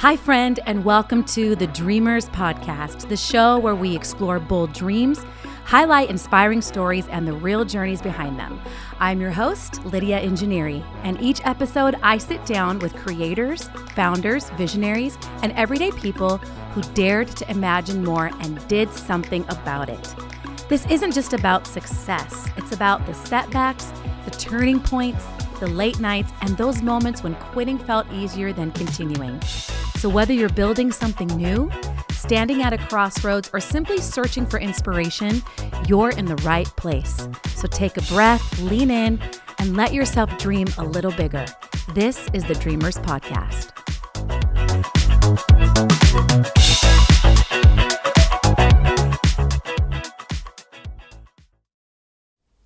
Hi, friend, and welcome to the Dreamers Podcast, the show where we explore bold dreams, highlight inspiring stories, and the real journeys behind them. I'm your host, Lydia Ingegneri, and each episode I sit down with creators, founders, visionaries, and everyday people who dared to imagine more and did something about it. This isn't just about success. It's about the setbacks, the turning points, the late nights, and those moments when quitting felt easier than continuing. So whether you're building something new, standing at a crossroads, or simply searching for inspiration, you're in the right place. So take a breath, lean in, and let yourself dream a little bigger. This is the Dreamers Podcast.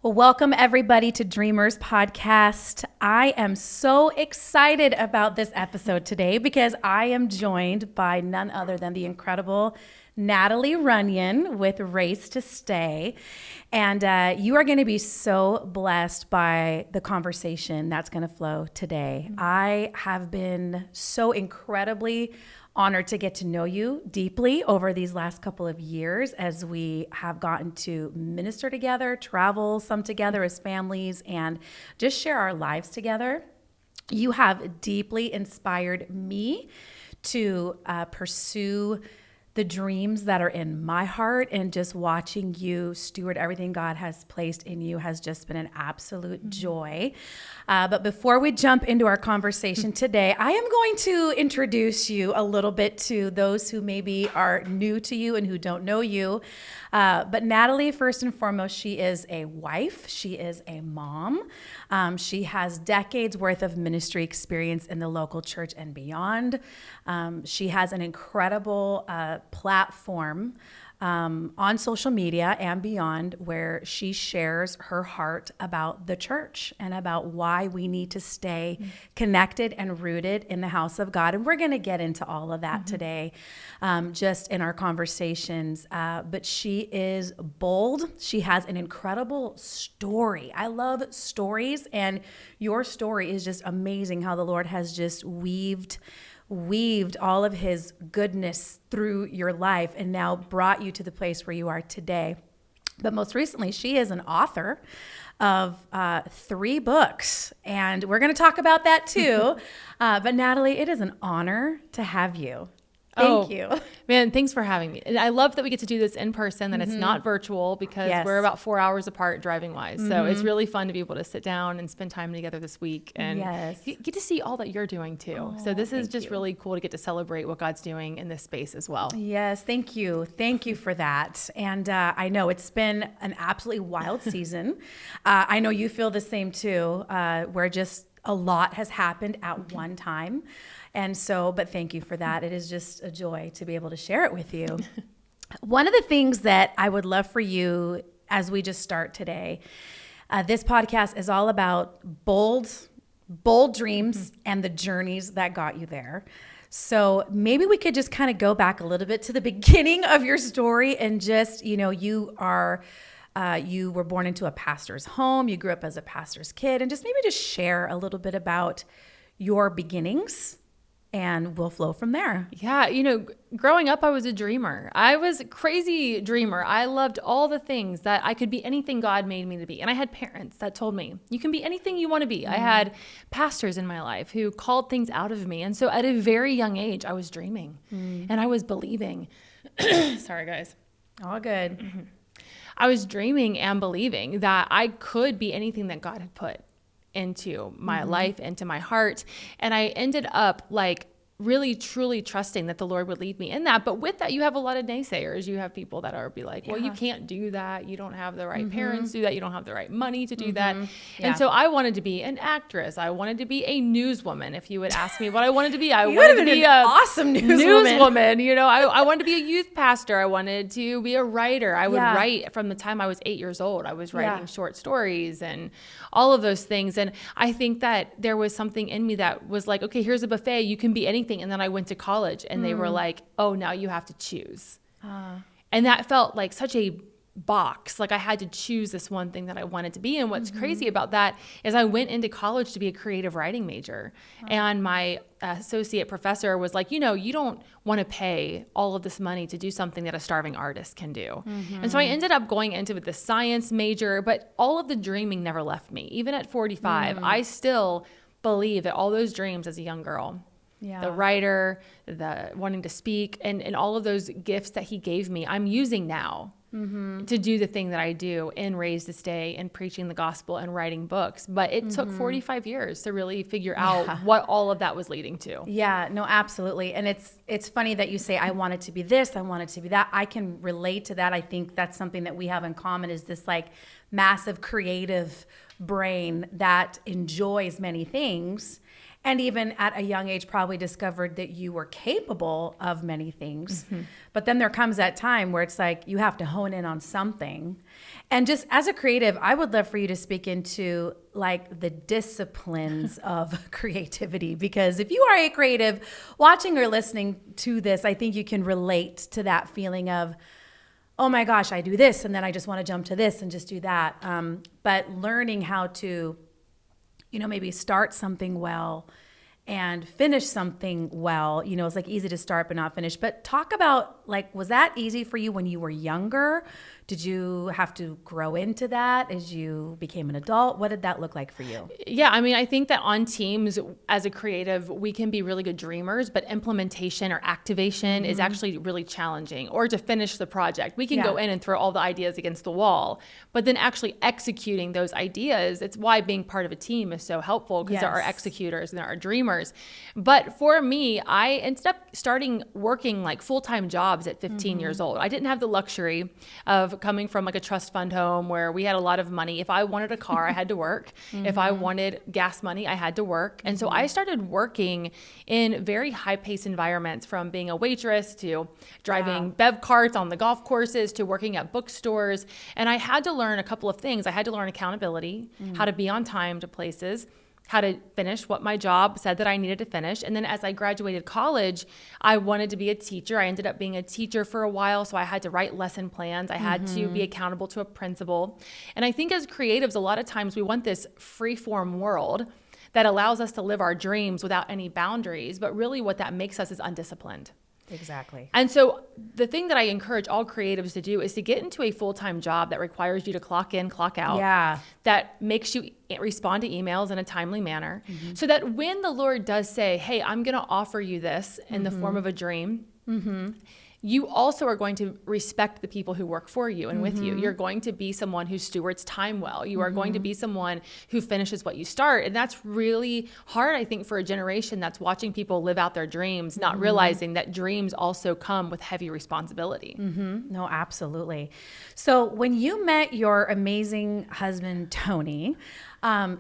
Well, welcome everybody to Dreamers Podcast. I am so excited about this episode today because I am joined by none other than the incredible Natalie Runion with Race to Stay. And you are going to be so blessed by the conversation that's going to flow today. I have been so incredibly honored to get to know you deeply over these last couple of years as we have gotten to minister together, travel some together as families, and just share our lives together. You have deeply inspired me to pursue the dreams that are in my heart, and just watching you steward everything God has placed in you has just been an absolute joy. But before we jump into our conversation today, I am going to introduce you a little bit to those who maybe are new to you and who don't know you. But Natalie, first and foremost, she is a wife. She is a mom. She has decades worth of ministry experience in the local church and beyond. She has an incredible platform on social media and beyond, where she shares her heart about the church and about why we need to stay connected and rooted in the house of God. And we're going to get into all of that today, just in our conversations. But she is bold. She has an incredible story. I love stories, and your story is just amazing, how the Lord has just weaved all of his goodness through your life and now brought you to the place where you are today. But most recently, she is an author of 3 books, and we're going to talk about that too. But Natalie, it is an honor to have you. Thank you. Man, thanks for having me. And I love that we get to do this in person, that it's not virtual, because we're about 4 hours apart driving wise. So it's really fun to be able to sit down and spend time together this week and get to see all that you're doing too. So this is just really cool to get to celebrate what God's doing in this space as well. Yes, thank you. Thank you for that. And I know it's been an absolutely wild season. I know you feel the same too, where just a lot has happened at one time. And so, but thank you for that. It is just a joy to be able to share it with you. One of the things that I would love for you as we just start today, this podcast is all about bold dreams and the journeys that got you there. So maybe we could just kind of go back a little bit to the beginning of your story and just, you were born into a pastor's home. You grew up as a pastor's kid, and just share a little bit about your beginnings, and we'll flow from there. Yeah. Growing up, I was a dreamer. I was a crazy dreamer. I loved all the things that I could be, anything God made me to be. And I had parents that told me, you can be anything you want to be. I had pastors in my life who called things out of me. And so at a very young age, I was dreaming and I was believing. Sorry, guys. All good. I was dreaming and believing that I could be anything that God had put into my life, into my heart. And I ended up really truly trusting that the Lord would lead me in that. But with that, you have a lot of naysayers. You have people that are like, well, you can't do that. You don't have the right parents to do that. You don't have the right money to do that. Yeah. And so I wanted to be an actress. I wanted to be a newswoman. If you would ask me what I wanted to be, I wanted to be an awesome newswoman. I wanted to be a youth pastor. I wanted to be a writer. I would write from the time I was 8 years old. I was writing short stories and all of those things. And I think that there was something in me that was like, okay, here's a buffet. You can be anything. And then I went to college and they were like, oh, now you have to choose. And that felt like such a box. Like I had to choose this one thing that I wanted to be. And what's crazy about that is I went into college to be a creative writing major. And my associate professor was like, you don't want to pay all of this money to do something that a starving artist can do. And so I ended up going into the science major, but all of the dreaming never left me. Even at 45, I still believe that all those dreams as a young girl, the writer, the wanting to speak, and all of those gifts that he gave me, I'm using now to do the thing that I do in Raised to Stay and preaching the gospel and writing books. But it took 45 years to really figure out what all of that was leading to. Yeah, no, absolutely. And it's funny that you say, I wanted to be this, I wanted to be that. I can relate to that. I think that's something that we have in common, is this like massive creative brain that enjoys many things. And even at a young age, probably discovered that you were capable of many things. But then there comes that time where it's like you have to hone in on something. And just as a creative, I would love for you to speak into like the disciplines of creativity. Because if you are a creative, watching or listening to this, I think you can relate to that feeling of, oh my gosh, I do this, and then I just want to jump to this and just do that. But learning how to maybe start something well and finish something well. It's like easy to start but not finish. But talk about, like, was that easy for you when you were younger? Did you have to grow into that as you became an adult? What did that look like for you? Yeah, I mean, I think that on teams as a creative, we can be really good dreamers, but implementation or activation is actually really challenging. Or to finish the project, we can go in and throw all the ideas against the wall, but then actually executing those ideas, it's why being part of a team is so helpful, because there are executors and there are dreamers. But for me, I ended up working like full-time jobs at 15 years old. I didn't have the luxury of coming from like a trust fund home where we had a lot of money. If I wanted a car, I had to work. If I wanted gas money, I had to work. And so I started working in very high-paced environments, from being a waitress to driving bev carts on the golf courses to working at bookstores. And I had to learn a couple of things. I had to learn accountability, how to be on time to places, how to finish what my job said that I needed to finish. And then as I graduated college, I wanted to be a teacher. I ended up being a teacher for a while, so I had to write lesson plans. I had to be accountable to a principal. And I think as creatives, a lot of times we want this free-form world that allows us to live our dreams without any boundaries, but really what that makes us is undisciplined. Exactly. And so the thing that I encourage all creatives to do is to get into a full-time job that requires you to clock in, clock out. Yeah. That makes you respond to emails in a timely manner, so that when the Lord does say, hey, I'm going to offer you this in the form of a dream, you also are going to respect the people who work for you and with you. You're going to be someone who stewards time well. You are going to be someone who finishes what you start. And that's really hard, I think, for a generation that's watching people live out their dreams, not realizing that dreams also come with heavy responsibility. No, absolutely. So when you met your amazing husband, Tony,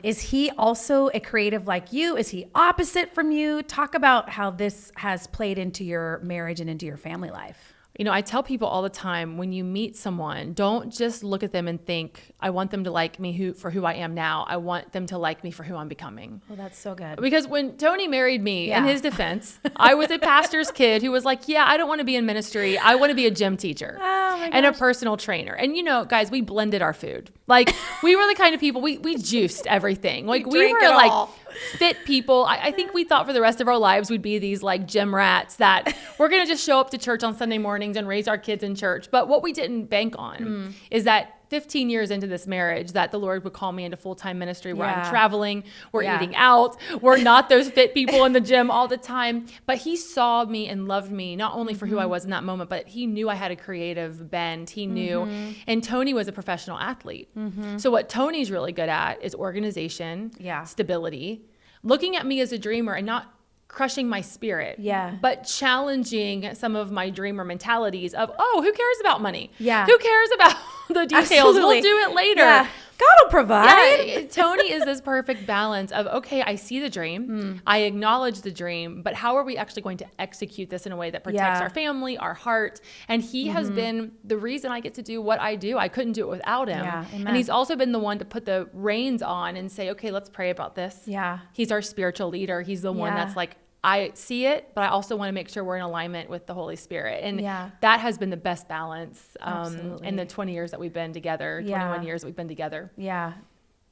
is he also a creative like you? Is he opposite from you? Talk about how this has played into your marriage and into your family life. I tell people all the time, when you meet someone, don't just look at them and think, I want them to like me for who I am now. I want them to like me for who I'm becoming. Oh, that's so good. Because when Tony married me, in his defense, I was a pastor's kid who was like, I don't want to be in ministry. I want to be a gym teacher and a personal trainer. And guys, we blended our food. Like, we were the kind of people, we juiced everything. Like, we were like fit people. I think we thought for the rest of our lives we'd be these like gym rats that we're going to just show up to church on Sunday mornings and raise our kids in church. But what we didn't bank on is that 15 years into this marriage, that the Lord would call me into full-time ministry where I'm traveling, we're eating out, we're not those fit people in the gym all the time. But he saw me and loved me, not only for who I was in that moment, but he knew I had a creative bent. He knew. And Tony was a professional athlete. So what Tony's really good at is organization, stability, looking at me as a dreamer and not crushing my spirit, but challenging some of my dreamer mentalities of, who cares about money? Who cares about the details? Absolutely. We'll do it later. God will provide. Tony is this perfect balance of, okay, I see the dream, I acknowledge the dream, but how are we actually going to execute this in a way that protects our family, our heart? And he has been the reason I get to do what I do. I couldn't do it without him. And he's also been the one to put the reins on and say, okay, let's pray about this. He's our spiritual leader. He's the one that's like, I see it, but I also want to make sure we're in alignment with the Holy Spirit. And Yeah. that has been the best balance Absolutely. in the 20 years that we've been together, Yeah. 21 years that we've been together. Yeah.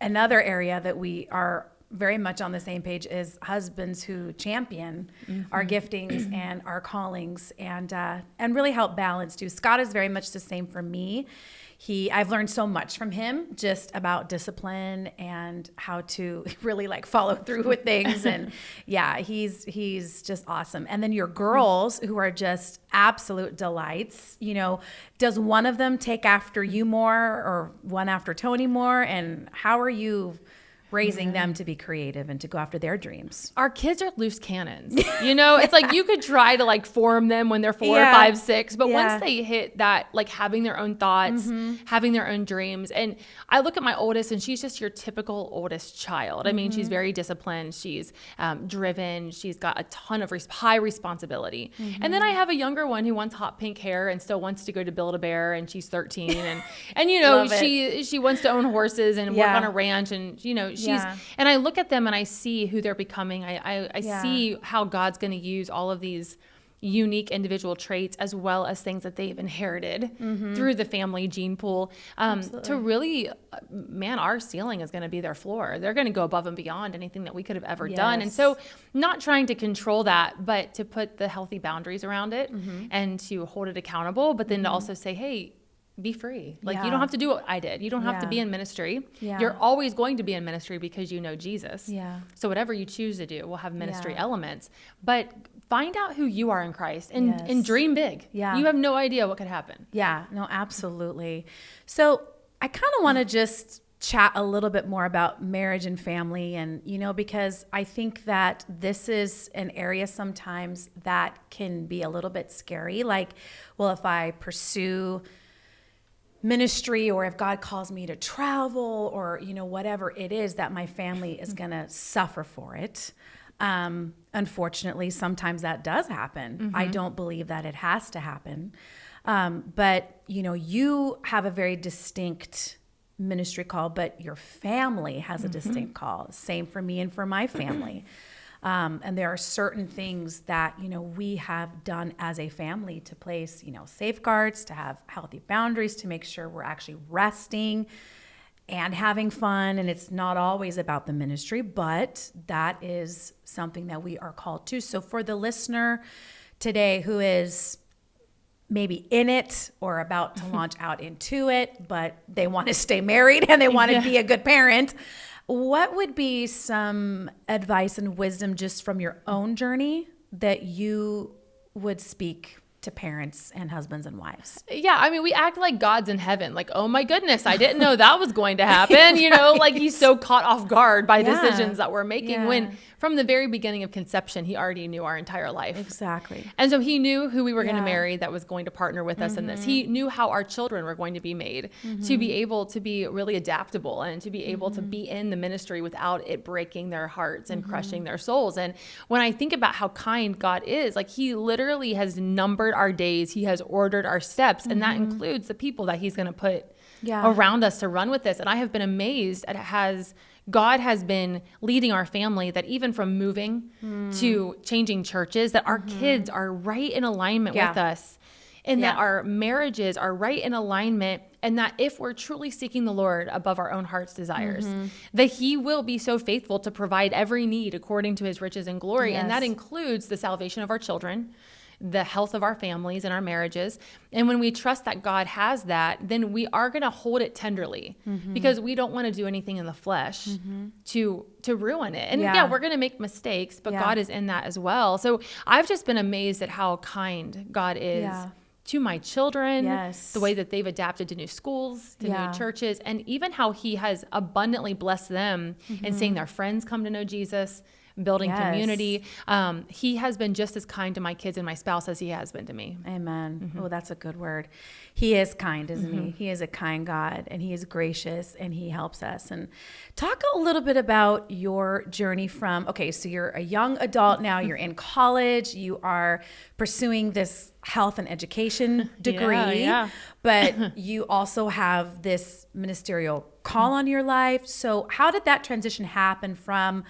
Another area that we are very much on the same page is husbands who champion our giftings and our callings and really help balance too. Scott is very much the same for me. I've learned so much from him just about discipline and how to really like follow through with things. And yeah, he's just awesome. And then your girls who are just absolute delights, does one of them take after you more or one after Tony more? And how are you raising them to be creative and to go after their dreams? Our kids are loose cannons. It's like you could try to like form them when they're 4, 5, 6, but once they hit that, like having their own thoughts, having their own dreams. And I look at my oldest and she's just your typical oldest child. I mean, she's very disciplined. She's driven. She's got a ton of high responsibility. And then I have a younger one who wants hot pink hair and still wants to go to Build-A-Bear, and she's 13. And she wants to own horses and work on a ranch, and and I look at them and I see who they're becoming. I see how God's going to use all of these unique individual traits as well as things that they've inherited through the family gene pool to really, our ceiling is going to be their floor. They're going to go above and beyond anything that we could have ever done. And so not trying to control that, but to put the healthy boundaries around it and to hold it accountable, but then to also say, hey, be free. Like you don't have to do what I did. You don't have to be in ministry. You're always going to be in ministry because you know Jesus. So whatever you choose to do will have ministry elements, but find out who you are in Christ and dream big. You have no idea what could happen. Yeah, no, absolutely. So I kind of want to just chat a little bit more about marriage and family. And, because I think that this is an area sometimes that can be a little bit scary. Like, well, if I pursue ministry, or if God calls me to travel, or whatever it is, that my family is going to suffer for it. Unfortunately, sometimes that does happen. I don't believe that it has to happen. But you have a very distinct ministry call, but your family has a distinct call. Same for me and for my family. And there are certain things that, we have done as a family to place, safeguards, to have healthy boundaries, to make sure we're actually resting and having fun. And it's not always about the ministry, but that is something that we are called to. So for the listener today who is maybe in it or about to launch out into it, but they want to stay married and they want to be a good parent, what would be some advice and wisdom just from your own journey that you would speak to parents and husbands and wives? Yeah, I mean, we act like God's in heaven. Like, oh my goodness, I didn't know that was going to happen. Right. Like he's so caught off guard by decisions that we're making when from the very beginning of conception, he already knew our entire life. Exactly. And so he knew who we were going to marry that was going to partner with us in this. He knew how our children were going to be made to be able to be really adaptable and to be able to be in the ministry without it breaking their hearts and crushing their souls. And when I think about how kind God is, like he literally has numbered our days. He has ordered our steps. And that includes the people that he's going to put around us to run with this. And I have been amazed at God has been leading our family, that even from moving to changing churches, that our kids are right in alignment with us, and that our marriages are right in alignment, and that if we're truly seeking the Lord above our own heart's desires, that he will be so faithful to provide every need according to his riches and glory. And that includes the salvation of our children, the health of our families and our marriages. And when we trust that God has that, then we are going to hold it tenderly because we don't want to do anything in the flesh to ruin it. And we're going to make mistakes, but God is in that as well. So I've just been amazed at how kind God is to my children, the way that they've adapted to new schools, to new churches, and even how he has abundantly blessed them in seeing their friends come to know Jesus, building community. He has been just as kind to my kids and my spouse as he has been to me. Amen. Oh, that's a good word. He is kind, isn't he? He is a kind God, and he is gracious, and he helps us. And talk a little bit about your journey from, so you're a young adult now, you're in college, you are pursuing this health and education degree, but you also have this ministerial call on your life. So how did that transition happen from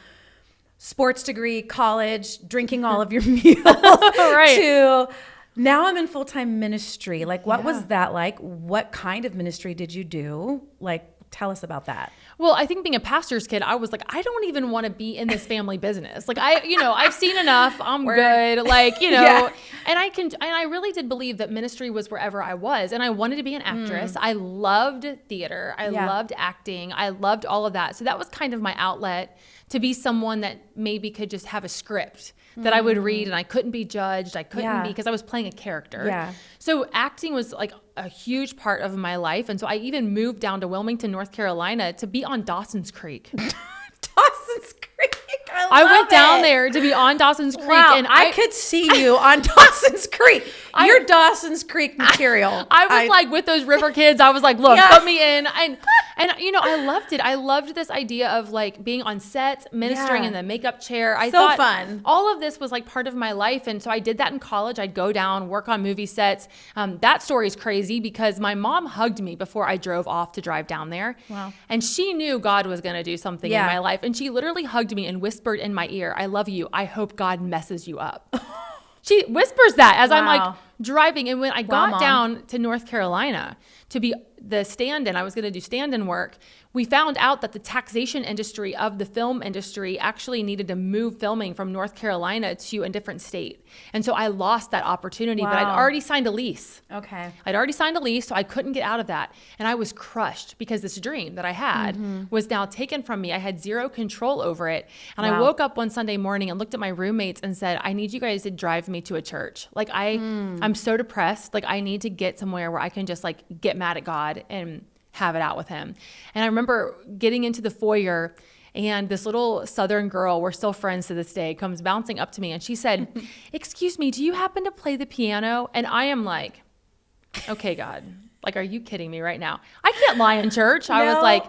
sports degree, college, drinking all of your meals Right. to now I'm in full-time ministry. Like, what was that like? What kind of ministry did you do? Like, tell us about that. Well, I think being a pastor's kid, I was like, I don't even want to be in this family business. Like I've seen enough. I'm good. Like, and I really did believe that ministry was wherever I was. And I wanted to be an actress. I loved theater. I loved acting. I loved all of that. So that was kind of my outlet to be someone that maybe could just have a script that I would read, and I couldn't be judged. I couldn't be, because I was playing a character. Yeah. So acting was like a huge part of my life. And so I even moved down to Wilmington, North Carolina to be on Dawson's Creek. Dawson's Creek. I went down there to be on Dawson's Creek. Wow, and I could see you on Dawson's Creek. You're Dawson's Creek material. I was like with those river kids. I was like, look, put me in. And I loved it. I loved this idea of like being on set, ministering in the makeup chair. I thought fun. All of this was like part of my life. And so I did that in college. I'd go down, work on movie sets. That story is crazy because my mom hugged me before I drove off to drive down there. Wow. And she knew God was going to do something in my life. And she literally hugged me and whispered in my ear, I love you. I hope God messes you up. She whispers that as I'm like driving. And when I got down to North Carolina to be the stand-in, I was going to do stand-in work. We found out that the taxation industry of the film industry actually needed to move filming from North Carolina to a different state. And so I lost that opportunity, but I'd already signed a lease. Okay. I'd already signed a lease, so I couldn't get out of that. And I was crushed because this dream that I had was now taken from me. I had zero control over it. And I woke up one Sunday morning and looked at my roommates and said, I need you guys to drive me to a church. Like I'm so depressed. Like I need to get somewhere where I can just like get mad at God and have it out with him. And I remember getting into the foyer and this little Southern girl, we're still friends to this day, comes bouncing up to me and she said, excuse me, do you happen to play the piano? And I am like, okay, God, like, are you kidding me right now? I can't lie in church. I was like,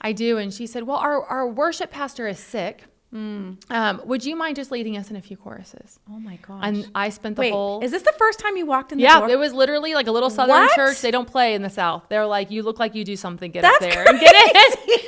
I do. And she said, well, our worship pastor is sick. Would you mind just leading us in a few choruses? Oh my gosh. And I spent the whole... Is this the first time you walked in the door? Yeah, it was literally like a little Southern church. They don't play in the South. They're like, you look like you do something. Get up there and get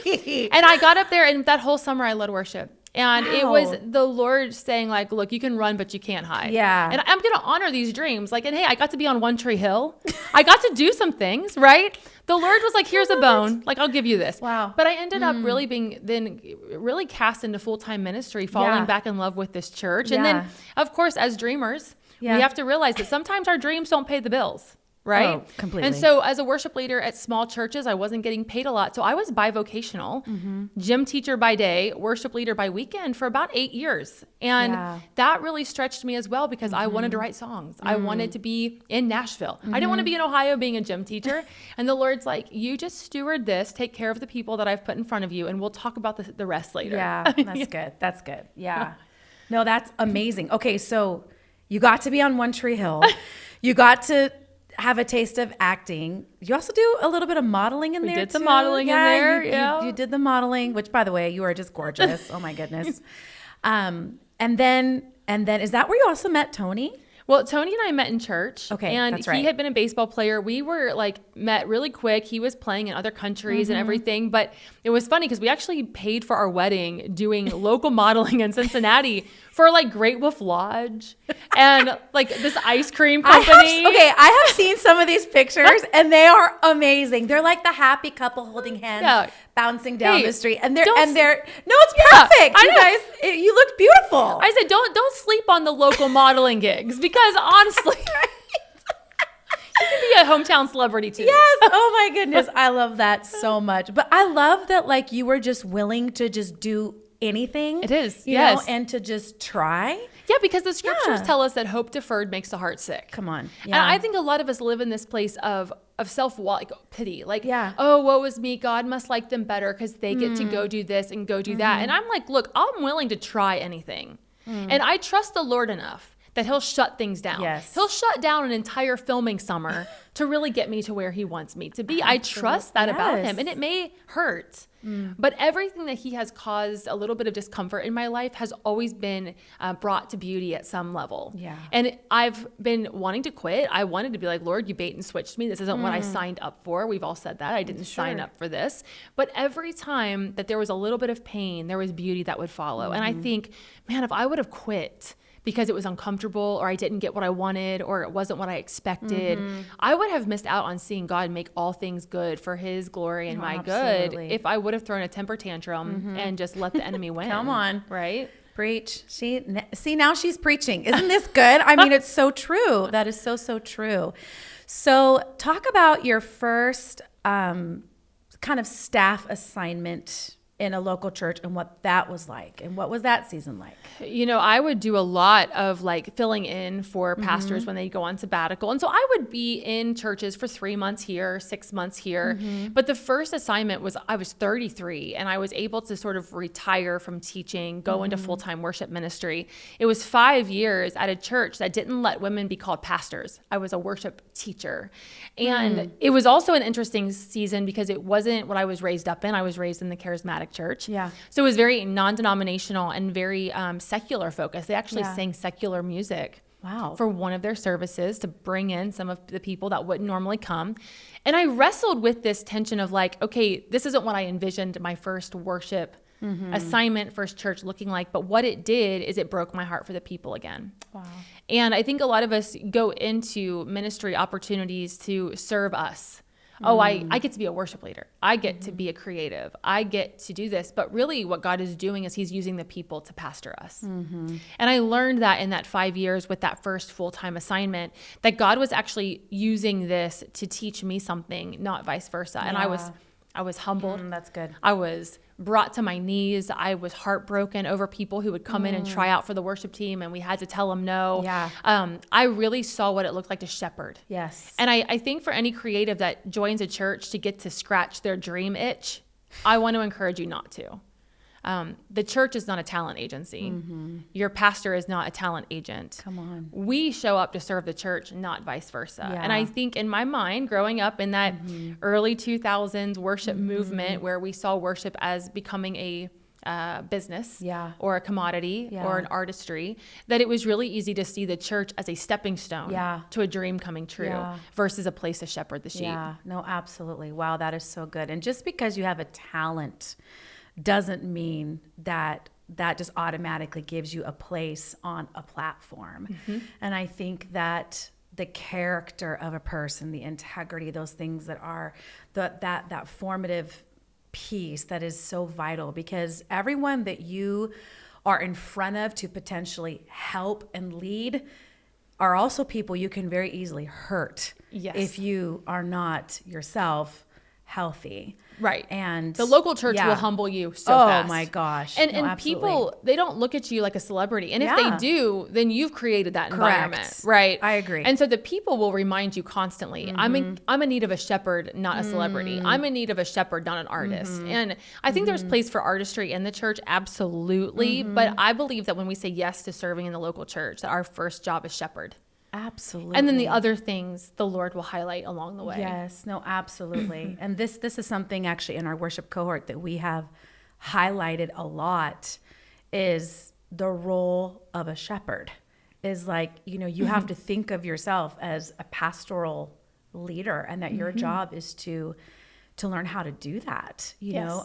in. And I got up there and that whole summer I led worship. And it was the Lord saying like, look, you can run, but you can't hide. Yeah. And I'm going to honor these dreams. Like, and hey, I got to be on One Tree Hill. I got to do some things, right? The Lord was like, here's a bone. Like, I'll give you this. Wow. But I ended up really being then really cast into full-time ministry, falling back in love with this church. And then, of course, as dreamers, we have to realize that sometimes our dreams don't pay the bills. Right? Oh, completely. And so as a worship leader at small churches, I wasn't getting paid a lot. So I was bivocational, gym teacher by day, worship leader by weekend for about 8 years. And that really stretched me as well because I wanted to write songs. I wanted to be in Nashville. I didn't want to be in Ohio being a gym teacher. And the Lord's like, you just steward this, take care of the people that I've put in front of you, and we'll talk about the rest later. Yeah, that's good. That's good. Yeah. No, that's amazing. Okay, so you got to be on One Tree Hill. You got to have a taste of acting. You also do a little bit of modeling in there too. We did some modeling in there. You did the modeling, which by the way, you are just gorgeous. Oh my goodness. And then is that where you also met Tony? Well, Tony and I met in church. Okay, and that's right. He had been a baseball player. We were like met really quick. He was playing in other countries and everything. But it was funny because we actually paid for our wedding doing local modeling in Cincinnati for like Great Wolf Lodge and like this ice cream company. I have seen some of these pictures and they are amazing. They're like the happy couple holding hands, bouncing down the street, and it's perfect. You guys, you looked beautiful. I said, don't sleep on the local modeling gigs because honestly, you can be a hometown celebrity too. Yes. Oh my goodness, I love that so much. But I love that like you were just willing to just do anything. It is, you know, and to just try. Yeah, because the scriptures tell us that hope deferred makes the heart sick. Come on. Yeah. And I think a lot of us live in this place of self-pity. Like, oh, woe is me. God must like them better because they get to go do this and go do that. And I'm like, look, I'm willing to try anything. And I trust the Lord enough that he'll shut things down. Yes. He'll shut down an entire filming summer to really get me to where he wants me to be. I trust that about him, and it may hurt. But everything that he has caused a little bit of discomfort in my life has always been brought to beauty at some level. Yeah. And I've been wanting to quit. I wanted to be like, Lord, you bait and switched me. This isn't what I signed up for. We've all said that. I didn't sign up for this. But every time that there was a little bit of pain, there was beauty that would follow. And I think, man, if I would have quit because it was uncomfortable or I didn't get what I wanted or it wasn't what I expected, I would have missed out on seeing God make all things good for his glory and my good if I would have thrown a temper tantrum and just let the enemy win. Come on. Right? Preach. See, now she's preaching. Isn't this good? I mean, it's so true. That is so, so true. So talk about your first kind of staff assignment in a local church and what that was like. And what was that season like? You know, I would do a lot of like filling in for pastors when they go on sabbatical. And so I would be in churches for 3 months here, 6 months here. But the first assignment was I was 33 and I was able to sort of retire from teaching, go into full-time worship ministry. It was 5 years at a church that didn't let women be called pastors. I was a worship teacher. And it was also an interesting season because it wasn't what I was raised up in. I was raised in the charismatic church. Yeah. So it was very non-denominational and very secular focused. They actually sang secular music. Wow. For one of their services to bring in some of the people that wouldn't normally come. And I wrestled with this tension of like, okay, this isn't what I envisioned my first worship assignment, first church looking like. But what it did is it broke my heart for the people again. Wow. And I think a lot of us go into ministry opportunities to serve us. Oh, I get to be a worship leader. I get to be a creative. I get to do this. But really what God is doing is he's using the people to pastor us. And I learned that in that 5 years with that first full-time assignment, that God was actually using this to teach me something, not vice versa. And I was humbled. That's good. I was brought to my knees. I was heartbroken over people who would come in and try out for the worship team and we had to tell them no. Yeah. I really saw what it looked like to shepherd. Yes. And I think for any creative that joins a church to get to scratch their dream itch, I want to encourage you not to. The church is not a talent agency. Your pastor is not a talent agent. Come on. We show up to serve the church, not vice versa. Yeah. And I think in my mind, growing up in that early 2000s worship movement where we saw worship as becoming a business or a commodity or an artistry, that it was really easy to see the church as a stepping stone to a dream coming true versus a place to shepherd the sheep. Yeah, no, absolutely. Wow, that is so good. And just because you have a talent doesn't mean that just automatically gives you a place on a platform. And I think that the character of a person, the integrity, those things that are that formative piece that is so vital, because everyone that you are in front of to potentially help and lead are also people you can very easily hurt if you are not yourself healthy. Right. And the local church will humble you so fast. Oh my gosh. And people, they don't look at you like a celebrity. And if they do, then you've created that environment. Right. I agree. And so the people will remind you constantly, I'm in need of a shepherd, not a celebrity. I'm in need of a shepherd, not an artist. And I think there's place for artistry in the church. Absolutely. But I believe that when we say yes to serving in the local church, that our first job is shepherd. Absolutely. And then the other things the Lord will highlight along the way. Yes, no, absolutely. And this is something actually in our worship cohort that we have highlighted a lot, is the role of a shepherd. Is like, you have to think of yourself as a pastoral leader, and that your job is to learn how to do that,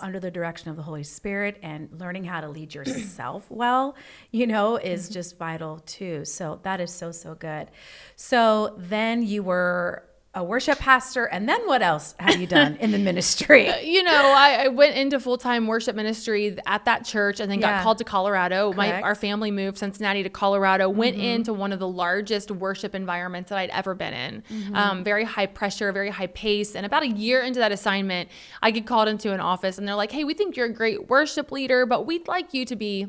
under the direction of the Holy Spirit, and learning how to lead yourself well, is just vital too. So that is so, so good. So then you were a worship pastor, and then what else have you done in the ministry? I went into full-time worship ministry at that church, and then got called to Colorado. Our family moved Cincinnati to Colorado, went into one of the largest worship environments that I'd ever been in. Very high pressure, very high pace. And about a year into that assignment, I get called into an office, and they're like, hey, we think you're a great worship leader, but we'd like you to be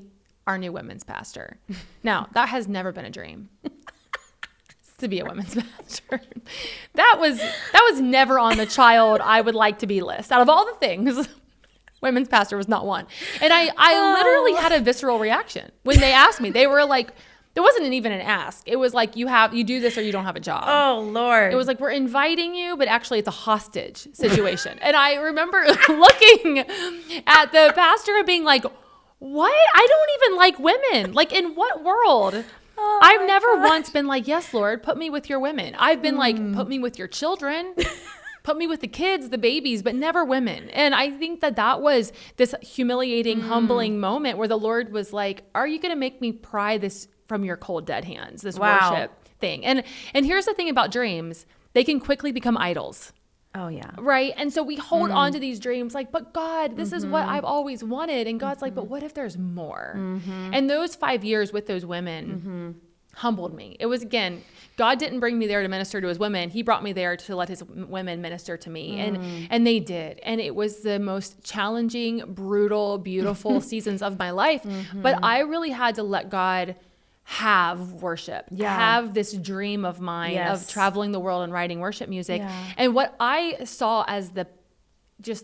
our new women's pastor. Now, that has never been a dream. To be a women's pastor. That was never on the child I would like to be list. Out of all the things, women's pastor was not one. And I literally had a visceral reaction when they asked me. They were like, There wasn't even an ask. It was like, you do this or you don't have a job. Oh, Lord. It was like, we're inviting you, but actually it's a hostage situation. And I remember looking at the pastor and being like, what? I don't even like women. Like, in what world? Oh, I've never once been like, yes, Lord, put me with your women. I've been like, put me with your children. Put me with the kids, the babies, but never women. And I think that was this humiliating, humbling moment where the Lord was like, are you going to make me pry this from your cold, dead hands, this worship thing? And here's the thing about dreams. They can quickly become idols. Oh, yeah. Right? And so we hold on to these dreams like, but God, this is what I've always wanted. And God's like, but what if there's more? And those 5 years with those women humbled me. It was, again, God didn't bring me there to minister to his women. He brought me there to let his women minister to me. And they did. And it was the most challenging, brutal, beautiful seasons of my life. But I really had to let God have worship, have this dream of mine of traveling the world and writing worship music. And what I saw as the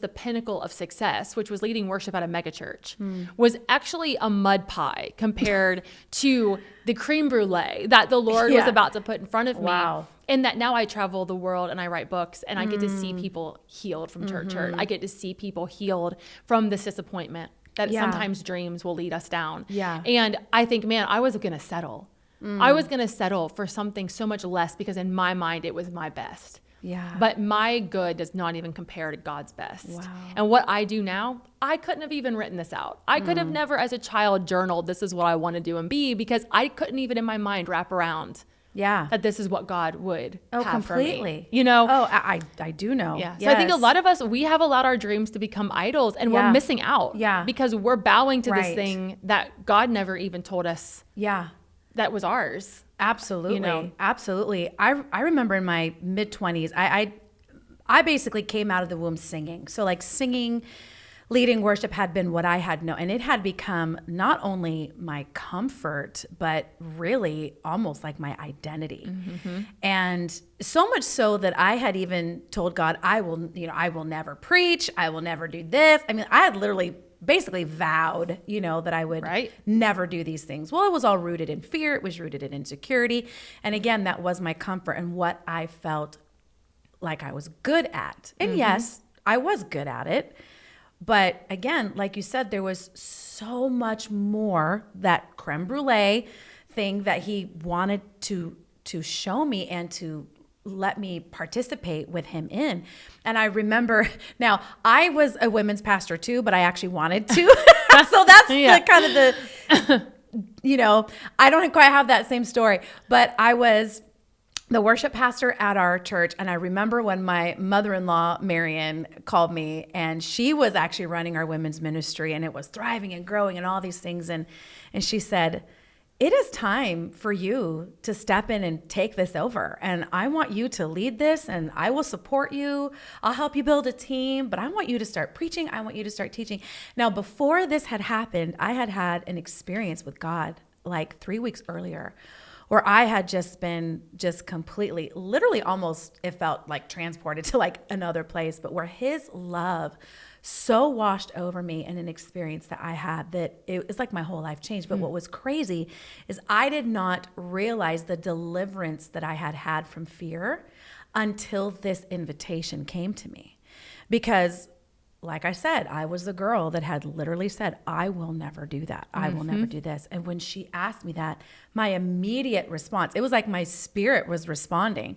pinnacle of success, which was leading worship at a megachurch, was actually a mud pie compared to the creme brulee that the Lord was about to put in front of me. And that now I travel the world and I write books and I get to see people healed from church hurt. I get to see people healed from this disappointment that sometimes dreams will lead us down. And I think, man, I was going to settle. I was going to settle for something so much less because in my mind, it was my best. But my good does not even compare to God's best. And what I do now, I couldn't have even written this out. I could have never as a child journaled, this is what I want to do and be, because I couldn't even in my mind wrap around that this is what God would have completely. For me. You know? Oh, I do know. So I think a lot of us, we have allowed our dreams to become idols and we're missing out. Because we're bowing to this thing that God never even told us that was ours. Absolutely. You know? Absolutely. I remember in my mid-20s, I basically came out of the womb singing. So like singing, leading worship had been what I had known. And it had become not only my comfort, but really almost like my identity. And so much so that I had even told God, I will never preach. I will never do this. I mean, I had literally basically vowed, that I would never do these things. Well, it was all rooted in fear. It was rooted in insecurity. And again, that was my comfort and what I felt like I was good at. And yes, I was good at it. But again, like you said, there was so much more, that creme brulee thing that he wanted to show me and to let me participate with him in. And I remember, now I was a women's pastor too, but I actually wanted to. So that's the kind of the, I don't quite have that same story, but I was the worship pastor at our church. And I remember when my mother-in-law, Marion, called me, and she was actually running our women's ministry and it was thriving and growing and all these things. And she said, it is time for you to step in and take this over. And I want you to lead this and I will support you. I'll help you build a team, but I want you to start preaching. I want you to start teaching. Now, before this had happened, I had had an experience with God like 3 weeks earlier where I had just been completely, literally almost, it felt like transported to like another place, but where his love so washed over me in an experience that I had that it was like my whole life changed. But what was crazy is I did not realize the deliverance that I had had from fear until this invitation came to me. Because like I said, I was the girl that had literally said, I will never do that. I will never do this. And when she asked me that, my immediate response, it was like my spirit was responding.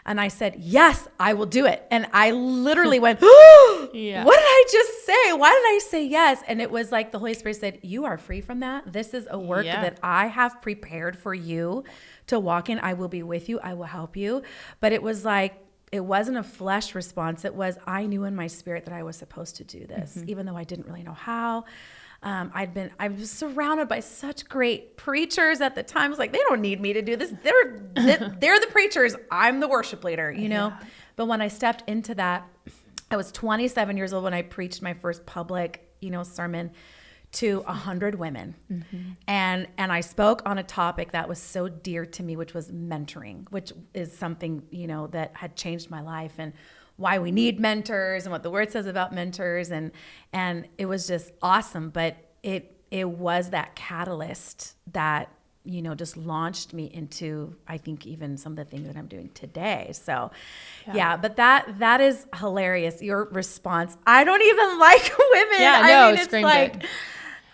And I said, yes, I will do it. And I literally went, what did I just say? Why did I say yes? And it was like the Holy Spirit said, you are free from that. This is a work that I have prepared for you to walk in. I will be with you. I will help you. But it was like, it wasn't a flesh response. It was, I knew in my spirit that I was supposed to do this, even though I didn't really know how. I was surrounded by such great preachers at the time. I was like, they don't need me to do this. They're the preachers. I'm the worship leader, know? But when I stepped into that, I was 27 years old when I preached my first public, sermon to 100 women. And I spoke on a topic that was so dear to me, which was mentoring, which is something, that had changed my life and why we need mentors and what the word says about mentors. And it was just awesome. But it was that catalyst that just launched me into, I think, even some of the things that I'm doing today. So yeah, but that is hilarious. Your response. I don't even like women. Yeah, I no, mean, it's screamed like, it.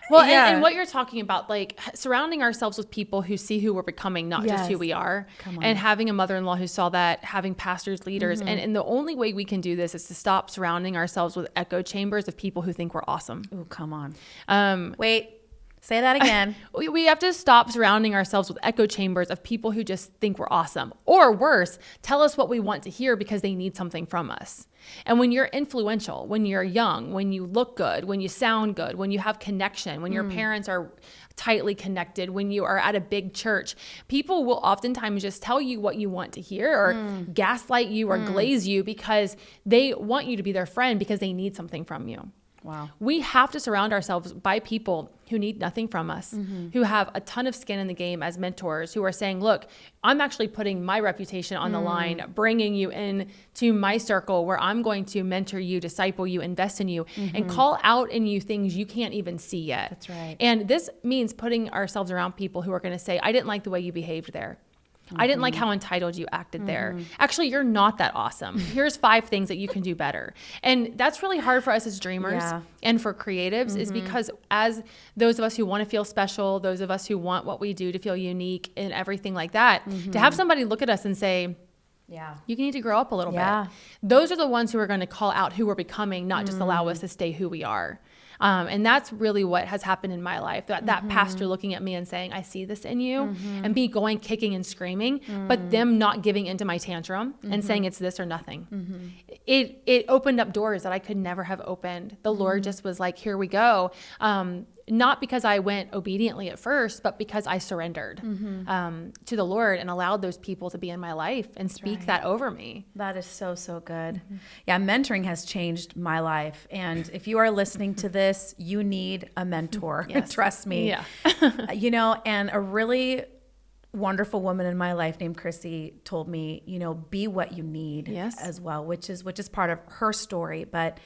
Well, yeah. and what you're talking about, like surrounding ourselves with people who see who we're becoming, not just who we are, and having a mother-in-law who saw that, having pastors, leaders. And the only way we can do this is to stop surrounding ourselves with echo chambers of people who think we're awesome. Oh, come on. Wait. Say that again. We have to stop surrounding ourselves with echo chambers of people who just think we're awesome. Or worse, tell us what we want to hear because they need something from us. And when you're influential, when you're young, when you look good, when you sound good, when you have connection, when your parents are tightly connected, when you are at a big church, people will oftentimes just tell you what you want to hear or gaslight you or glaze you because they want you to be their friend because they need something from you. Wow. We have to surround ourselves by people who need nothing from us, who have a ton of skin in the game as mentors, who are saying, look, I'm actually putting my reputation on the line, bringing you in to my circle where I'm going to mentor you, disciple you, invest in you, and call out in you things you can't even see yet. That's right. And this means putting ourselves around people who are going to say, I didn't like the way you behaved there. I didn't like how entitled you acted there. Actually, you're not that awesome. Here's 5 things that you can do better. And that's really hard for us as dreamers and for creatives is because as those of us who want to feel special, those of us who want what we do to feel unique and everything like that, to have somebody look at us and say, you need to grow up a little bit. Those are the ones who are going to call out who we're becoming, not just allow us to stay who we are. And that's really what has happened in my life. That pastor looking at me and saying, I see this in you, and me going kicking and screaming, but them not giving into my tantrum and saying it's this or nothing. It opened up doors that I could never have opened. The Lord just was like, here we go. Not because I went obediently at first, but because I surrendered to the Lord and allowed those people to be in my life and speak that over me. That is so, so good. Yeah, mentoring has changed my life. And if you are listening to this, you need a mentor. Trust me. Yeah. And a really wonderful woman in my life named Chrissy told me, be what you need as well, which is part of her story. But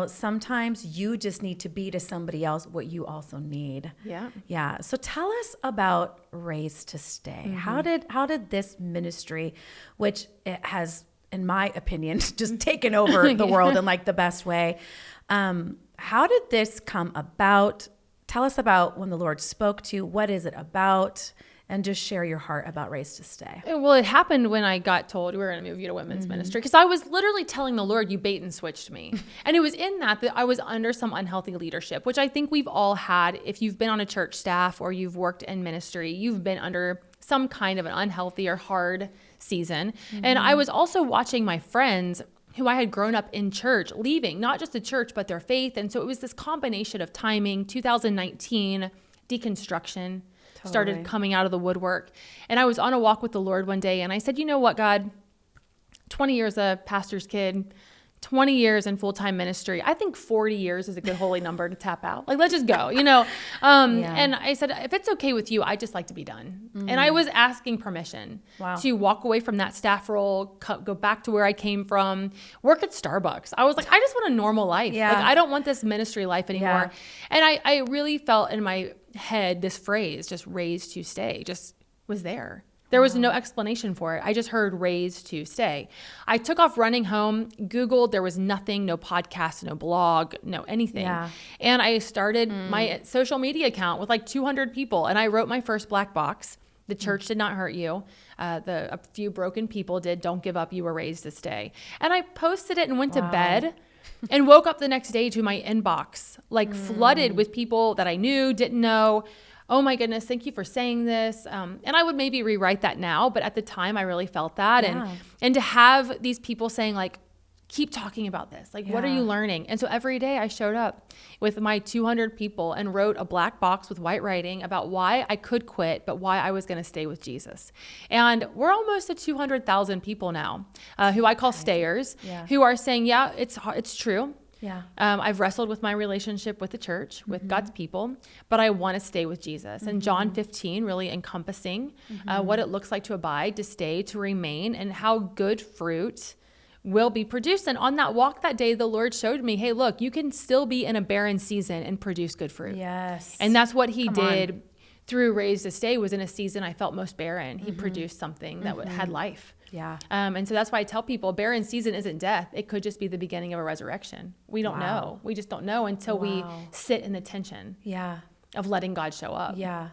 sometimes you just need to be to somebody else what you also need. Yeah. So tell us about Raised to Stay. How did this ministry, which it has, in my opinion, just taken over the world in like the best way, how did this come about? Tell us about when the Lord spoke to you. What is it about? And just share your heart about Raised to Stay. Well, it happened when I got told we were going to move you to women's ministry because I was literally telling the Lord, you bait and switched me. And it was in that I was under some unhealthy leadership, which I think we've all had. If you've been on a church staff or you've worked in ministry, you've been under some kind of an unhealthy or hard season. And I was also watching my friends who I had grown up in church leaving, not just the church, but their faith. And so it was this combination of timing, 2019, deconstruction, started coming out of the woodwork. And I was on a walk with the Lord one day and I said, you know what, God, 20 years a pastor's kid, 20 years in full-time ministry. I think 40 years is a good holy number to tap out. Like, let's just go, And I said, if it's okay with you, I'd just like to be done. And I was asking permission to walk away from that staff role, go back to where I came from, work at Starbucks. I was like, I just want a normal life. Like, I don't want this ministry life anymore. And I really felt in my head, this phrase, just raised to stay, just was there. There was no explanation for it. I just heard raised to stay. I took off running home, Googled, there was nothing, no podcast, no blog, no anything. And I started my social media account with like 200 people and I wrote my first black box. The church did not hurt you. A few broken people did. Don't give up. You were raised to stay. And I posted it and went to bed and woke up the next day to my inbox, like flooded with people that I knew, didn't know. Oh my goodness, thank you for saying this. And I would maybe rewrite that now, but at the time I really felt that. And to have these people saying like, keep talking about this. Like, what are you learning? And so every day I showed up with my 200 people and wrote a black box with white writing about why I could quit, but why I was going to stay with Jesus. And we're almost at 200,000 people now, who I call stayers, who are saying, it's true. I've wrestled with my relationship with the church, with God's people, but I want to stay with Jesus. And John 15 really encompassing what it looks like to abide, to stay, to remain, and how good fruit will be produced. And on that walk that day, the Lord showed me, hey, look, you can still be in a barren season and produce good fruit. Yes. And that's what he did through Raised to Stay was in a season I felt most barren. He produced something that had life. Yeah. And so that's why I tell people barren season isn't death. It could just be the beginning of a resurrection. We don't know. We just don't know until we sit in the tension of letting God show up. Yeah.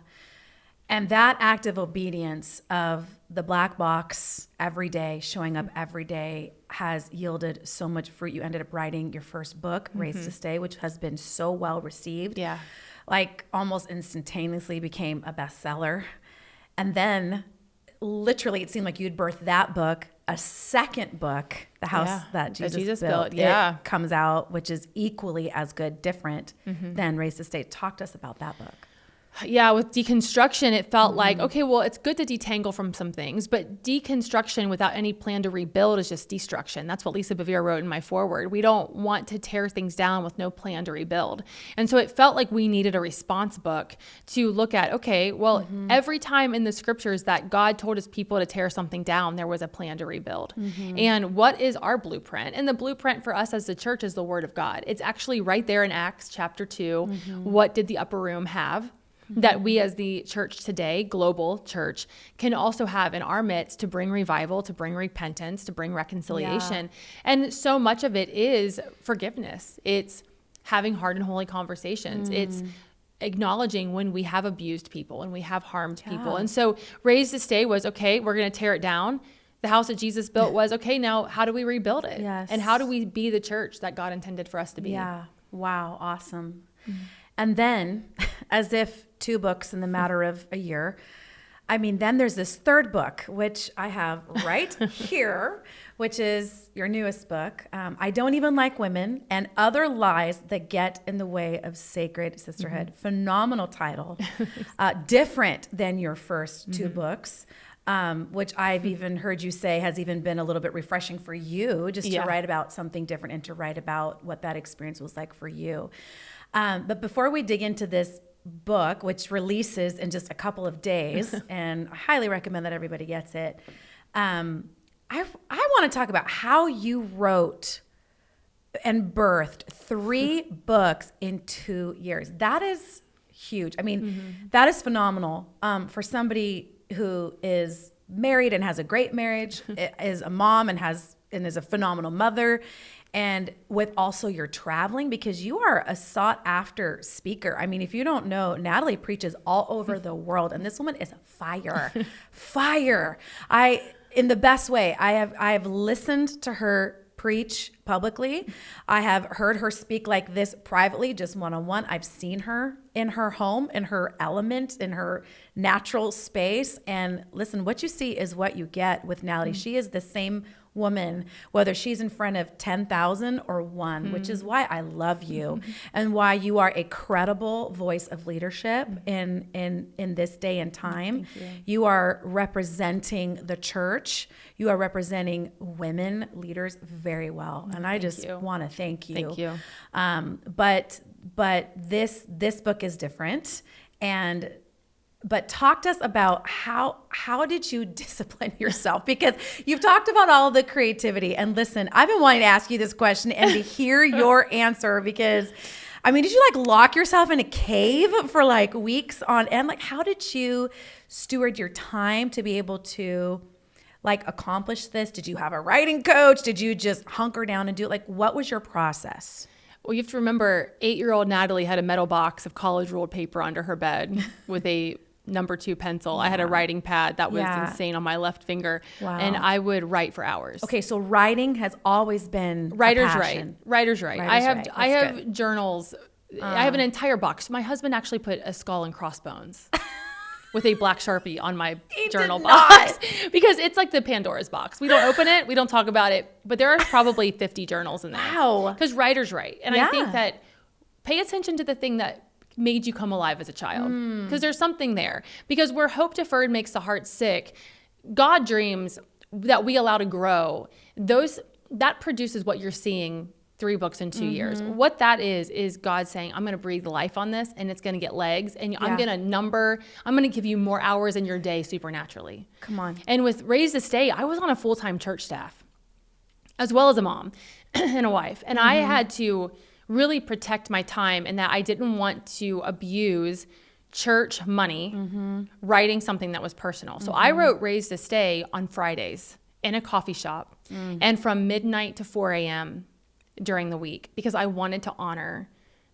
And that act of obedience of the black box every day, showing up every day, has yielded so much fruit. You ended up writing your first book, Raised to Stay, which has been so well received. Yeah. Like almost instantaneously became a bestseller. And then literally it seemed like you'd birthed that book. A second book, The House That Jesus Built, it comes out, which is equally as good, different than Raised to Stay. Talk to us about that book. Yeah, with deconstruction, it felt like, okay, well, it's good to detangle from some things, but deconstruction without any plan to rebuild is just destruction. That's what Lisa Bevere wrote in my foreword. We don't want to tear things down with no plan to rebuild. And so it felt like we needed a response book to look at, okay, well, every time in the scriptures that God told his people to tear something down, there was a plan to rebuild. And what is our blueprint? And the blueprint for us as the church is the word of God. It's actually right there in Acts chapter 2. What did the upper room have that we as the church today, global church, can also have in our midst to bring revival, to bring repentance, to bring reconciliation. And so much of it is forgiveness. It's having hard and holy conversations. It's acknowledging when we have abused people and we have harmed people. And so Raised to Stay was, okay, we're going to tear it down. The house that Jesus built was, okay, now how do we rebuild it? And how do we be the church that God intended for us to be? Yeah. Wow. Awesome. And then, as if 2 books in the matter of a year, I mean, then there's this third book, which I have right here, which is your newest book, I Don't Even Like Women and Other Lies That Get in the Way of Sacred Sisterhood. Phenomenal title. Different than your first 2 books. Which I've even heard you say has even been a little bit refreshing for you, just to write about something different and to write about what that experience was like for you. But before we dig into this book, which releases in just a couple of days, and I highly recommend that everybody gets it, I want to talk about how you wrote and birthed 3 books in 2 years. That is huge. I mean, that is phenomenal for somebody who is married and has a great marriage, is a mom and is a phenomenal mother, and with also your traveling, because you are a sought after speaker. I mean, if you don't know, Natalie preaches all over the world, and this woman is fire. In the best way. I have listened to her preach publicly. I have heard her speak like this privately, just one-on-one. I've seen her in her home, in her element, in her natural space. And listen, what you see is what you get with Natalie. She is the same woman, whether she's in front of 10,000 or 1, which is why I love you and why you are a credible voice of leadership in this day and time. You are representing the church. You are representing women leaders very well. And I just want to thank you. Thank you. But this book is different. But talk to us about how did you discipline yourself? Because you've talked about all the creativity. And listen, I've been wanting to ask you this question and to hear your answer, because, I mean, did you like lock yourself in a cave for like weeks on end? Like, how did you steward your time to be able to like accomplish this? Did you have a writing coach? Did you just hunker down and do it? Like, what was your process? Well, you have to remember, 8-year-old Natalie had a metal box of college ruled paper under her bed with a number 2 pencil. I had a writing pad that was insane on my left finger. And I would write for hours. Okay, so writing has always been Writer's right. I have journals. I have an entire box. My husband actually put a skull and crossbones with a black Sharpie on my journal box because it's like the Pandora's box. We don't open it. We don't talk about it. But there are probably 50 journals in there. Wow. Because writer's right. And I think that pay attention to the thing that made you come alive as a child, because there's something there. Because where hope deferred makes the heart sick, God dreams that we allow to grow, that produces what you're seeing 3 books in 2 years. What that is God saying, I'm going to breathe life on this and it's going to get legs, and I'm going to give you more hours in your day supernaturally. Come on. And with Raised to Stay, I was on a full-time church staff as well as a mom and a wife. And I had to really protect my time, and that I didn't want to abuse church money, writing something that was personal. So I wrote Raised to Stay on Fridays in a coffee shop and from midnight to 4 a.m. during the week, because I wanted to honor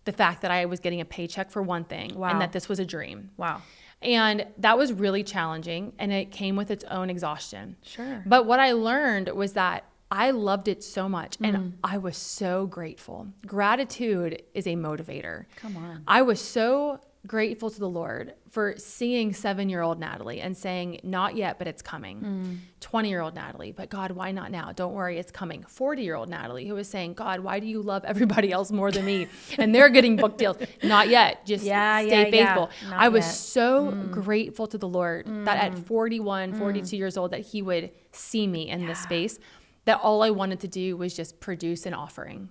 the fact that I was getting a paycheck for one thing and that this was a dream. Wow. And that was really challenging, and it came with its own exhaustion. Sure. But what I learned was that I loved it so much, and I was so grateful. Gratitude is a motivator. Come on. I was so grateful to the Lord for seeing 7-year-old Natalie and saying, not yet, but it's coming. 20-year-old Natalie, but God, why not now? Don't worry, it's coming. 40-year-old Natalie, who was saying, God, why do you love everybody else more than me? And they're getting book deals. Not yet. Just stay faithful. I was so grateful to the Lord that at 41, 42 years old, that he would see me in this space, that all I wanted to do was just produce an offering.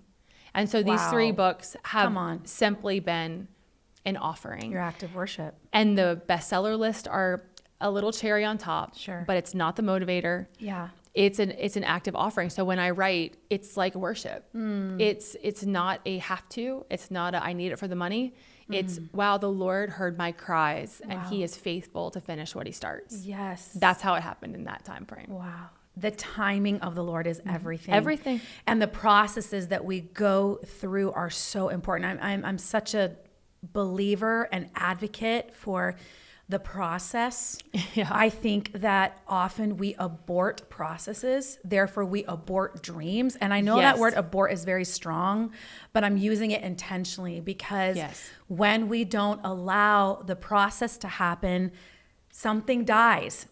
And so these 3 books have simply been an offering. Your act of worship. And the bestseller list are a little cherry on top. Sure. But it's not the motivator. Yeah. It's an active offering. So when I write, it's like worship. It's not a have to. It's not a I need it for the money. It's wow, the Lord heard my cries and he is faithful to finish what he starts. Yes. That's how it happened in that time frame. Wow. The timing of the Lord is everything. Everything. And the processes that we go through are so important. I'm such a believer and advocate for the process. Yeah. I think that often we abort processes, therefore we abort dreams. And I know that word abort is very strong, but I'm using it intentionally because when we don't allow the process to happen, something dies,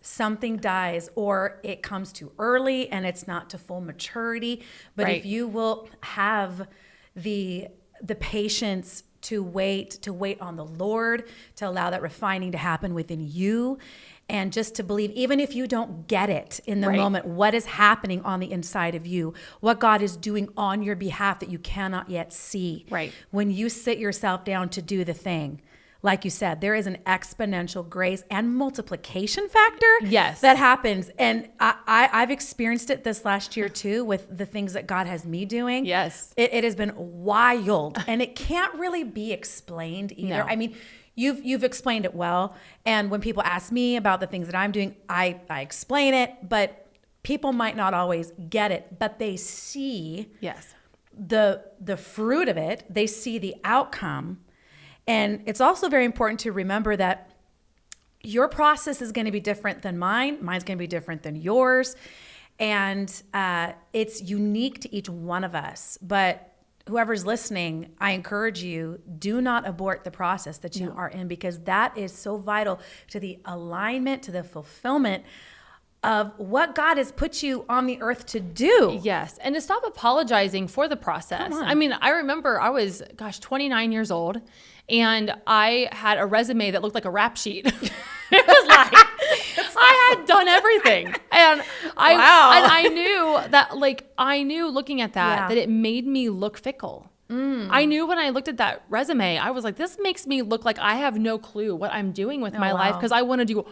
or it comes too early and it's not to full maturity. But if you will have the patience to wait on the Lord, to allow that refining to happen within you, and just to believe, even if you don't get it in the moment, what is happening on the inside of you, what God is doing on your behalf that you cannot yet see. Right. When you sit yourself down to do the thing, like you said, there is an exponential grace and multiplication factor that happens. And I've experienced it this last year too with the things that God has me doing. Yes. It has been wild and it can't really be explained either. No. I mean, you've explained it well. And when people ask me about the things that I'm doing, I explain it, but people might not always get it, but they see the fruit of it. They see the outcome. And it's also very important to remember that your process is going to be different than mine. Mine's going to be different than yours. And it's unique to each one of us. But whoever's listening, I encourage you, do not abort the process that you are in, because that is so vital to the alignment, to the fulfillment of what God has put you on the earth to do. Yes. And to stop apologizing for the process. I mean, I remember I was, 29 years old, and I had a resume that looked like a rap sheet. It was like, I had done everything. And I knew that, I knew looking at that it made me look fickle. I knew when I looked at that resume, I was like, this makes me look like I have no clue what I'm doing with my life, because I want to do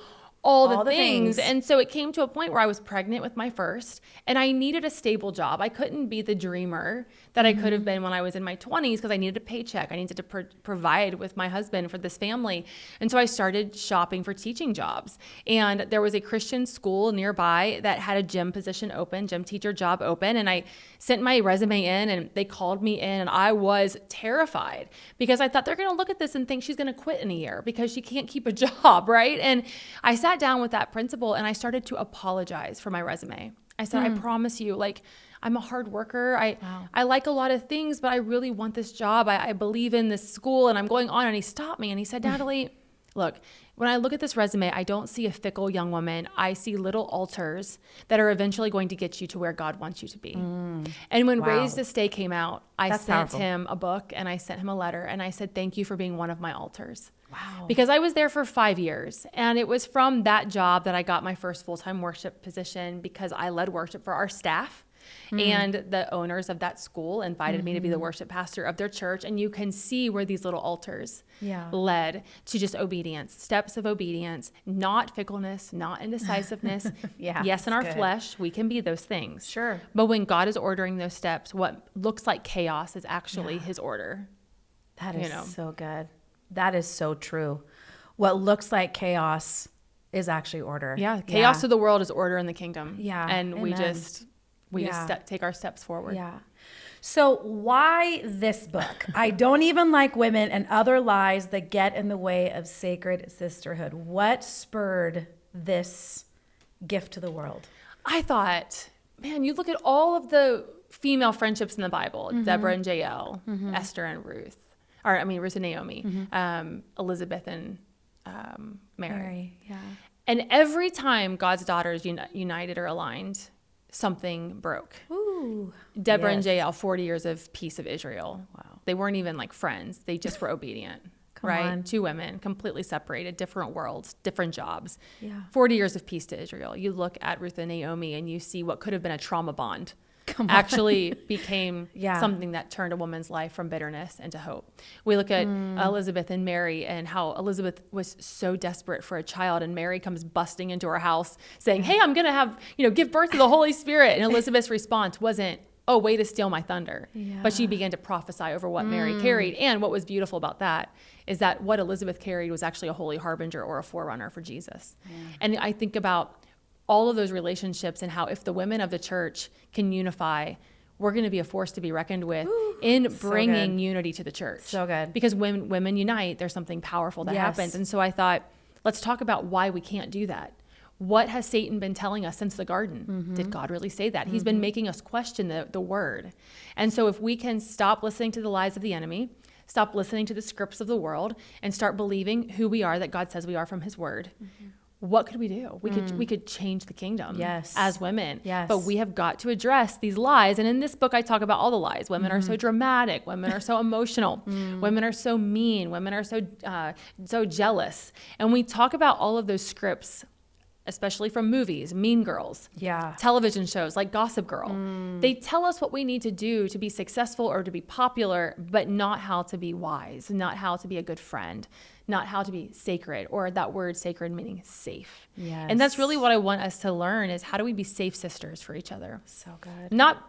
all the things. And so it came to a point where I was pregnant with my first, and I needed a stable job. I couldn't be the dreamer that I could have been when I was in my 20s, because I needed a paycheck. I needed to provide with my husband for this family. And so I started shopping for teaching jobs. And there was a Christian school nearby that had a gym position open, gym teacher job open. And I sent my resume in, and they called me in, and I was terrified because I thought they're going to look at this and think she's going to quit in a year because she can't keep a job, right? And I sat down with that principal and I started to apologize for my resume. I said, I promise you, I'm a hard worker. I like a lot of things, but I really want this job. I believe in this school, and I'm going on. And he stopped me and he said, Natalie, look, when I look at this resume, I don't see a fickle young woman. I see little altars that are eventually going to get you to where God wants you to be. And when Raised to Stay came out, I sent him a book and I sent him a letter, and I said, thank you for being one of my altars. Wow. Because I was there for 5 years, and it was from that job that I got my first full-time worship position, because I led worship for our staff. And the owners of that school invited me to be the worship pastor of their church. And you can see where these little altars led to just obedience, steps of obedience, not fickleness, not indecisiveness. Yes, in our flesh, we can be those things. Sure. But when God is ordering those steps, what looks like chaos is actually his order. That is so good. That is so true. what looks like chaos is actually order. Yeah. Chaos to the world is order in the kingdom. Yeah. And Amen. we just take our steps forward. Yeah. So why this book? I don't even like women and other lies that get in the way of sacred sisterhood. What spurred this gift to the world? I thought, man, you look at all of the female friendships in the Bible, Deborah and Jael, Esther and Ruth, Ruth and Naomi, Elizabeth and Mary. Yeah. And every time God's daughters united or aligned, something broke. Ooh. Deborah and Yes. Jael, 40 years of peace of Israel. Wow. They weren't even like friends. They just were obedient. Come right? on. Two women, completely separated, different worlds, different jobs. Yeah. 40 years of peace to Israel. You look at Ruth and Naomi and you see what could have been a trauma bond Come on. actually became Yeah. something that turned a woman's life from bitterness into hope. We look at Elizabeth and Mary and how Elizabeth was so desperate for a child, and Mary comes busting into her house saying, hey, I'm going to have, give birth to the Holy Spirit. And Elizabeth's response wasn't, oh, way to steal my thunder. Yeah. But she began to prophesy over what Mary carried. And what was beautiful about that is that what Elizabeth carried was actually a holy harbinger or a forerunner for Jesus. Yeah. And I think about all of those relationships and how if the women of the church can unify, we're going to be a force to be reckoned with in bringing unity to the church. So good. Because when women unite, there's something powerful that happens. And so I thought, let's talk about why we can't do that. What has Satan been telling us since the garden? Did God really say that? He's been making us question the word. And so if we can stop listening to the lies of the enemy, stop listening to the scripts of the world, and start believing who we are that God says we are from his word, what could we do? We could change the kingdom as women. Yes. But we have got to address these lies. And in this book, I talk about all the lies. Women are so dramatic. Women are so emotional. Women are so mean. Women are so jealous. And we talk about all of those scripts, especially from movies, Mean Girls, television shows like Gossip Girl. They tell us what we need to do to be successful or to be popular, but not how to be wise, not how to be a good friend, not how to be sacred, or that word sacred meaning safe. Yes. And that's really what I want us to learn is how do we be safe sisters for each other? So good. Not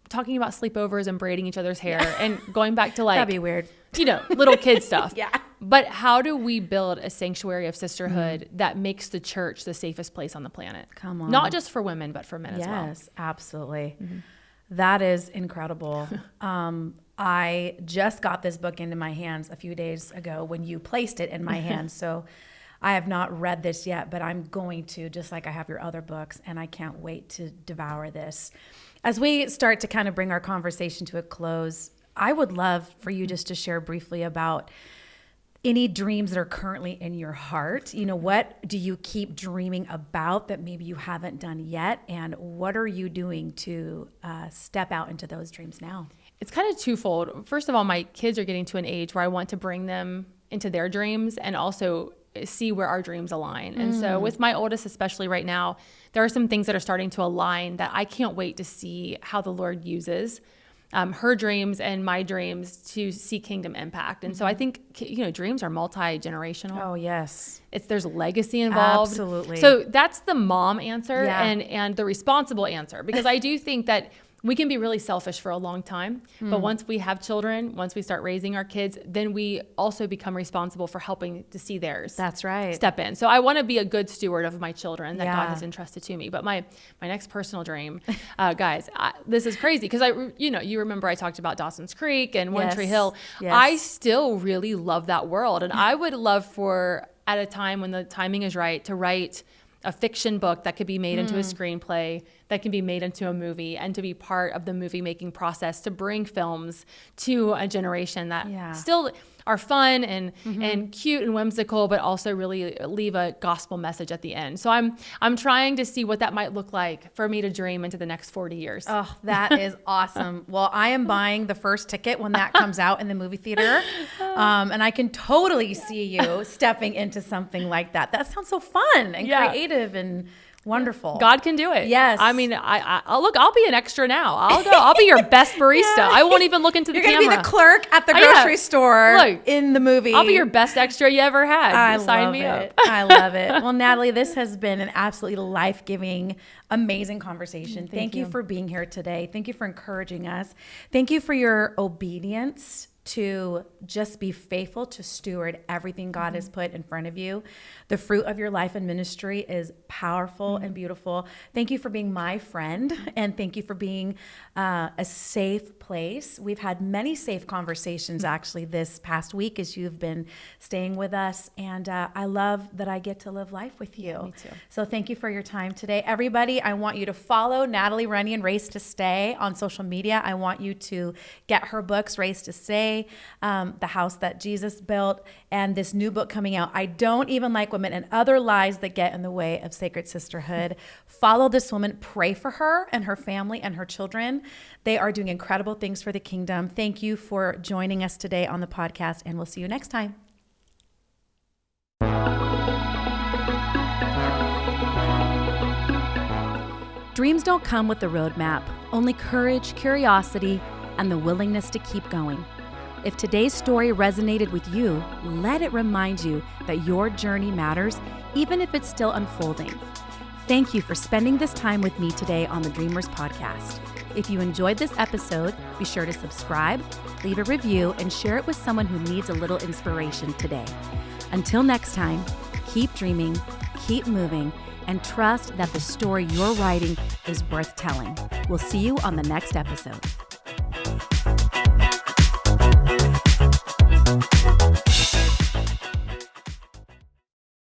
talking about sleepovers and braiding each other's hair and going back to That'd be weird. Little kid stuff. Yeah. But how do we build a sanctuary of sisterhood that makes the church the safest place on the planet? Come on. Not just for women, but for men as well. Yes, absolutely. That is incredible. I just got this book into my hands a few days ago when you placed it in my hands. So I have not read this yet, but I'm going to, just like I have your other books, and I can't wait to devour this. As we start to kind of bring our conversation to a close, I would love for you just to share briefly about any dreams that are currently in your heart. What do you keep dreaming about that maybe you haven't done yet? And what are you doing to step out into those dreams now? It's kind of twofold. First of all, my kids are getting to an age where I want to bring them into their dreams and also see where our dreams align. And so with my oldest, especially right now, there are some things that are starting to align that I can't wait to see how the Lord uses her dreams and my dreams to see kingdom impact. And so I think, dreams are multi-generational. Oh, yes. There's legacy involved. Absolutely. So that's the mom answer and the responsible answer, because I do think that we can be really selfish for a long time, but once we have children, once we start raising our kids, then we also become responsible for helping to see theirs. That's right. Step in. So I want to be a good steward of my children that God has entrusted to me. But my next personal dream, guys, this is crazy because you remember I talked about Dawson's Creek and One Tree Hill. Yes. I still really love that world, and I would love for at a time when the timing is right to write a fiction book that could be made into a screenplay, that can be made into a movie, and to be part of the movie making process to bring films to a generation that still are fun and cute and whimsical, but also really leave a gospel message at the end. So I'm trying to see what that might look like for me to dream into the next 40 years. Oh, that is awesome. Well, I am buying the first ticket when that comes out in the movie theater. And I can totally see you stepping into something like that. That sounds so fun and creative and wonderful. God can do it. Yes. I mean, I'll be an extra now. I'll be your best barista. I won't even look into the camera. You're going to be the clerk at the grocery store in the movie. I'll be your best extra you ever had. Sign me up. I love it. Well, Natalie, this has been an absolutely life-giving, amazing conversation. Thank you for being here today. Thank you for encouraging us. Thank you for your obedience to just be faithful to steward everything God has put in front of you. The fruit of your life and ministry is powerful and beautiful. Thank you for being my friend, and thank you for being a safe place. We've had many safe conversations actually this past week as you've been staying with us, and I love that I get to live life with you. Me too. So thank you for your time today. Everybody, I want you to follow Natalie Runion, Race to Stay, on social media. I want you to get her books, Race to Stay, The House That Jesus Built, and this new book coming out, I Don't Even Like Women and Other Lies That Get in the Way of Sacred Sisterhood. Follow this woman, pray for her and her family and her children. They are doing incredible things for the kingdom. Thank you for joining us today on the podcast, and we'll see you next time. Dreams don't come with a roadmap, only courage, curiosity, and the willingness to keep going. If today's story resonated with you, let it remind you that your journey matters, even if it's still unfolding. Thank you for spending this time with me today on the Dreamers Podcast. If you enjoyed this episode, be sure to subscribe, leave a review, and share it with someone who needs a little inspiration today. Until next time, keep dreaming, keep moving, and trust that the story you're writing is worth telling. We'll see you on the next episode.